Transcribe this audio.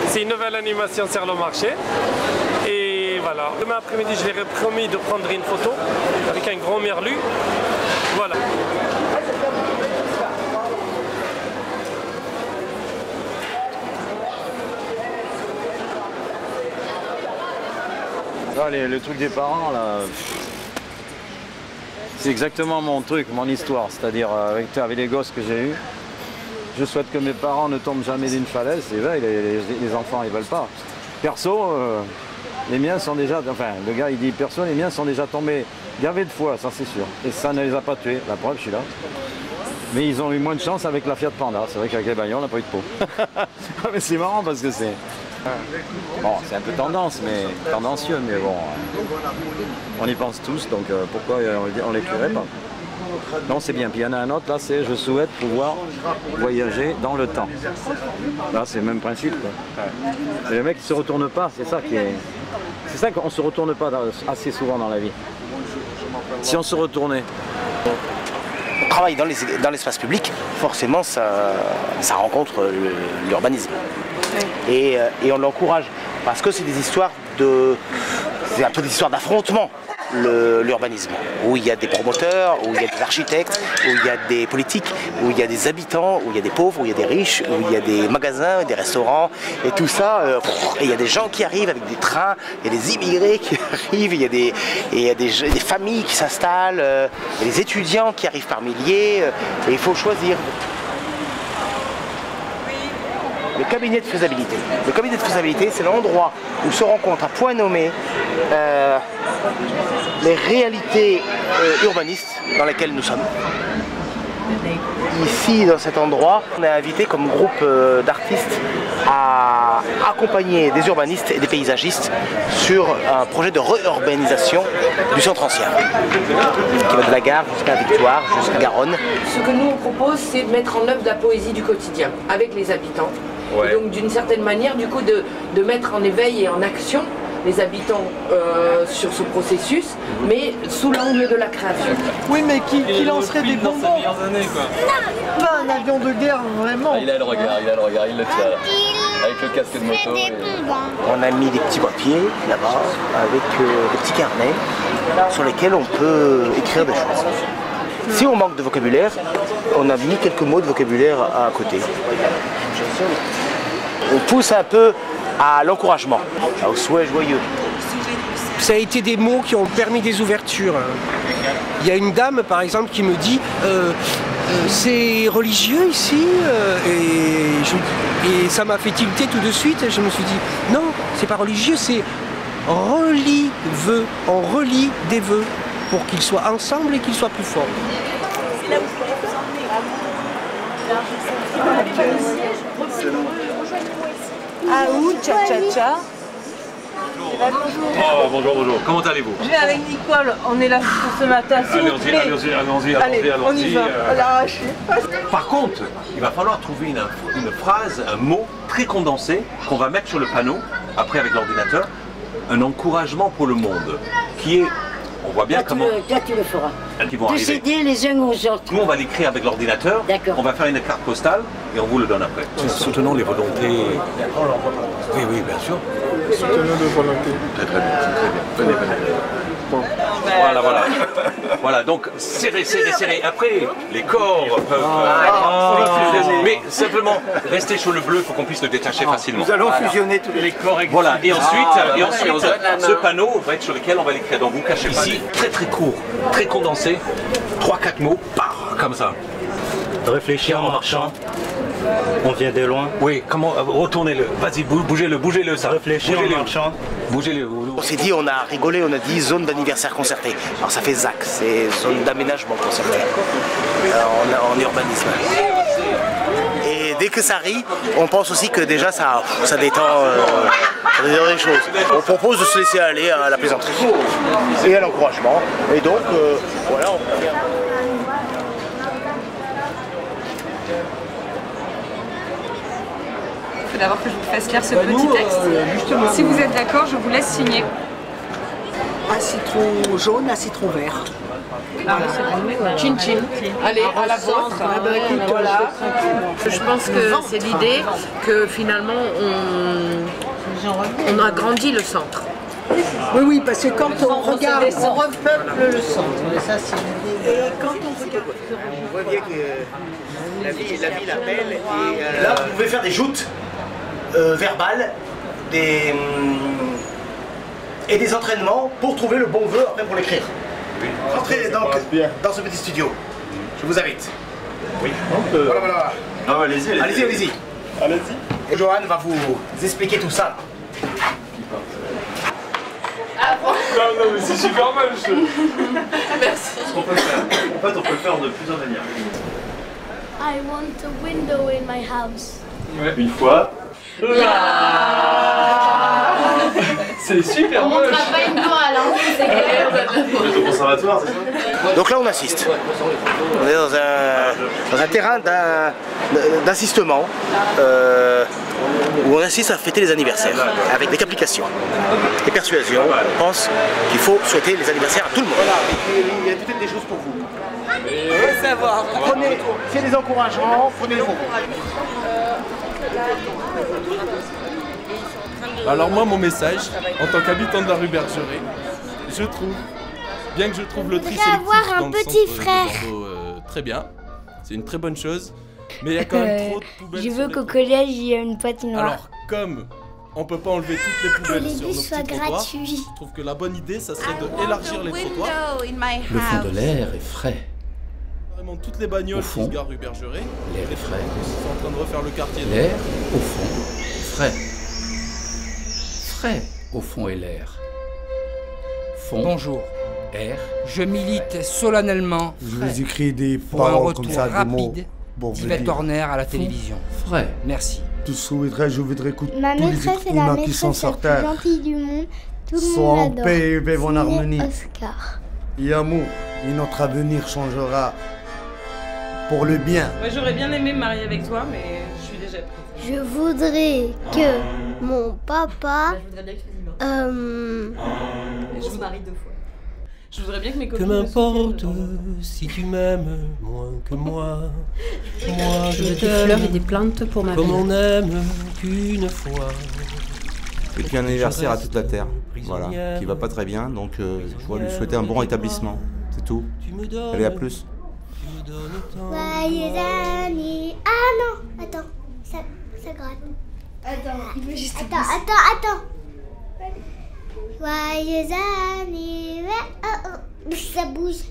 C'est une nouvelle animation sur le marché. Et voilà. Demain après-midi, je leur ai promis de prendre une photo avec un grand merlu. Voilà. Allez, le truc des parents, là, c'est exactement mon truc, mon histoire. C'est-à-dire, avec les gosses que j'ai eus, je souhaite que mes parents ne tombent jamais d'une falaise. Et là, les enfants, ils veulent pas. Perso, les miens sont déjà... Enfin, le gars, il dit perso, les miens sont déjà tombés gavés de fois, ça c'est sûr. Et ça ne les a pas tués. La preuve, je suis là. Mais ils ont eu moins de chance avec la Fiat Panda. C'est vrai qu'avec les bagnoles, on n'a pas eu de peau. Mais c'est marrant parce que c'est... Bon, c'est un peu tendancieux, mais bon, on y pense tous, donc pourquoi on les tuerait pas? Non, c'est bien. Puis il y en a un autre, là, c'est je souhaite pouvoir voyager dans le temps. Là, c'est le même principe, quoi. Et le mec, il se retourne pas, c'est ça qui est... C'est ça qu'on se retourne pas assez souvent dans la vie. Si on se retournait... On travaille dans l'espace public, forcément, ça rencontre l'urbanisme. Et on l'encourage parce que c'est des histoires c'est un peu des histoires d'affrontement, l'urbanisme, où il y a des promoteurs, où il y a des architectes, où il y a des politiques, où il y a des habitants, où il y a des pauvres, où il y a des riches, où il y a des magasins, des restaurants, et tout ça, et il y a des gens qui arrivent avec des trains, il y a des immigrés qui arrivent, il y a des familles qui s'installent, il y a des étudiants qui arrivent par milliers, et il faut choisir. Le cabinet de faisabilité. Le cabinet de faisabilité, c'est l'endroit où se rencontrent à point nommé les réalités urbanistes dans lesquelles nous sommes. Ici, dans cet endroit, on est invité comme groupe d'artistes à accompagner des urbanistes et des paysagistes sur un projet de réurbanisation du centre ancien, qui va de la gare jusqu'à Victoire, jusqu'à Garonne. Ce que nous on propose, c'est de mettre en œuvre de la poésie du quotidien avec les habitants. Ouais. Et donc d'une certaine manière, du coup, de mettre en éveil et en action les habitants sur ce processus, mais sous l'angle de la création. Oui, mais qui lancerait des bonbons? Années, quoi. Pas un avion de guerre, vraiment. Ah, il a le regard, il le tient là. Avec le casque de moto. Et... On a mis des petits papiers là-bas, avec des petits carnets sur lesquels on peut écrire des choses. Si on manque de vocabulaire, on a mis quelques mots de vocabulaire à côté. On pousse un peu à l'encouragement, au souhait joyeux. Ça a été des mots qui ont permis des ouvertures. Il y a une dame, par exemple, qui me dit c'est religieux ici et ça m'a fait tilter tout de suite. Je me suis dit non, c'est pas religieux, c'est relie vœux. On relie des vœux pour qu'ils soient ensemble et qu'ils soient plus forts. C'est là où je pourrais vous emmener. Ah où, tcha-tcha-tcha. Oh, bonjour. Comment allez-vous? Je viens avec Nicole, on est là pour ce matin. Allons-y. On y va, à l'arraché. Par contre, il va falloir trouver une phrase, un mot très condensé qu'on va mettre sur le panneau, après avec l'ordinateur, un encouragement pour le monde, qui est... On voit bien comment... Toi, tu le feras. Qui vont arriver. S'aider les uns aux autres. Nous, on va l'écrire avec l'ordinateur. On va faire une carte postale et on vous le donne après. Soutenons les volontés. Oui, bien sûr. Soutenons les volontés. Très bien. Venez. Bon. Voilà, donc serrez. Après, les corps peuvent... mais simplement, restez sur le bleu pour qu'on puisse le détacher facilement. Nous allons fusionner tous les corps. Voilà, et ensuite, ce panneau va être sur lequel on va l'écrire. Donc vous cachez pas. Ici, très court, très condensé, 3-4 mots, comme ça. Réfléchir en marchant. On vient de loin. Oui, comment retournez-le. Vas-y, bougez-le, ça. Réfléchir en marchant. Bougez-le. On s'est dit, on a rigolé, on a dit zone d'anniversaire concertée. Alors ça fait ZAC, c'est zone d'aménagement concerté en urbanisme. Et dès que ça rit, on pense aussi que déjà ça détend les choses. On propose de se laisser aller à la plaisanterie et à l'encouragement. Et donc, voilà. Il faut d'abord que je vous fasse lire ce petit texte. Si vous êtes d'accord, je vous laisse signer. Un citron jaune, un citron vert. Voilà. Chin chin. Allez, à la vôtre. Voilà. Je pense que c'est l'idée que finalement on agrandit le centre. Oui, oui, parce que quand on regarde, On repeuple le centre. Ça, c'est l'idée. et quand on regarde, Vous voyez que la ville appelle et là vous pouvez faire des joutes verbales et des entraînements pour trouver le bon vœu après pour l'écrire. Entrez donc dans ce petit studio. Je vous invite. Oui. Voilà. Non, allez-y. Allez-y. Et Johan va vous expliquer tout ça. Non, mais c'est super mal, Merci. Ce qu'on peut faire, en fait, on peut le faire de plusieurs manières. I want a window in my house. Une fois. C'est super moche. On montrera pas une toile, hein, c'est clair. On est au conservatoire, c'est ça? Donc là on assiste. On est dans un terrain d'assistement où on assiste à fêter les anniversaires avec des applications et persuasion. On pense qu'il faut souhaiter les anniversaires à tout le monde. Il y a peut-être des choses pour vous. savoir. Prenez, c'est des encouragements, prenez-les pour vous. Alors moi, mon message, en tant qu'habitant de la rue Bergeret, je trouve, bien que je trouve le tri sélectif avoir un dans le petit centre frère. de Bordeaux très bien, c'est une très bonne chose, mais il y a quand même trop de poubelles. Je veux qu'au collège, il y ait une patinoire. Alors, comme on peut pas enlever toutes les poubelles les sur nos bus petits soient trottoirs, gratuits. je trouve que la bonne idée, ça serait d'élargir les trottoirs. Le fond de l'air est frais. Vraiment toutes les bagnoles qui se garent rue Bergeret. L'air est frais. Ils sont en train de refaire le quartier. L'air, au fond, est frais. Frais, au fond, est l'air. Fond. Bonjour. Air. Je milite solennellement Je vous écris des pour un paroles retour comme ça, des mots rapide pour vous d'Yvette dire. Horner à la télévision. Frais. Merci. Je voudrais que Ma tous les maîtresse est la êtres humains qui sont maîtresse la sur plus Terre gentille du monde. Tout le soient monde en l'adore. paix et vivent en Signé harmonie. Oscar. Et amour, et notre avenir changera pour le bien. Moi j'aurais bien aimé me marier avec toi, mais je suis déjà prise. Je voudrais que mon papa. Je voudrais bien que tu je me marie 2 fois. Je voudrais bien que mes Que copines. m'importe si tu m'aimes moins que moi. Moi Je veux des t'aime fleurs et des plantes pour ma comme vie. on aime qu'une fois. Et puis un anniversaire à toute la Terre, voilà, qui va pas très bien, donc je voudrais lui souhaiter un bon rétablissement, c'est tout. Allez, à plus. Joyeux anniversaire. Ah non, attends, ça gratte. Attends, il veut juste. Attends. Joyeux anniversaire. Oh, ça bouge.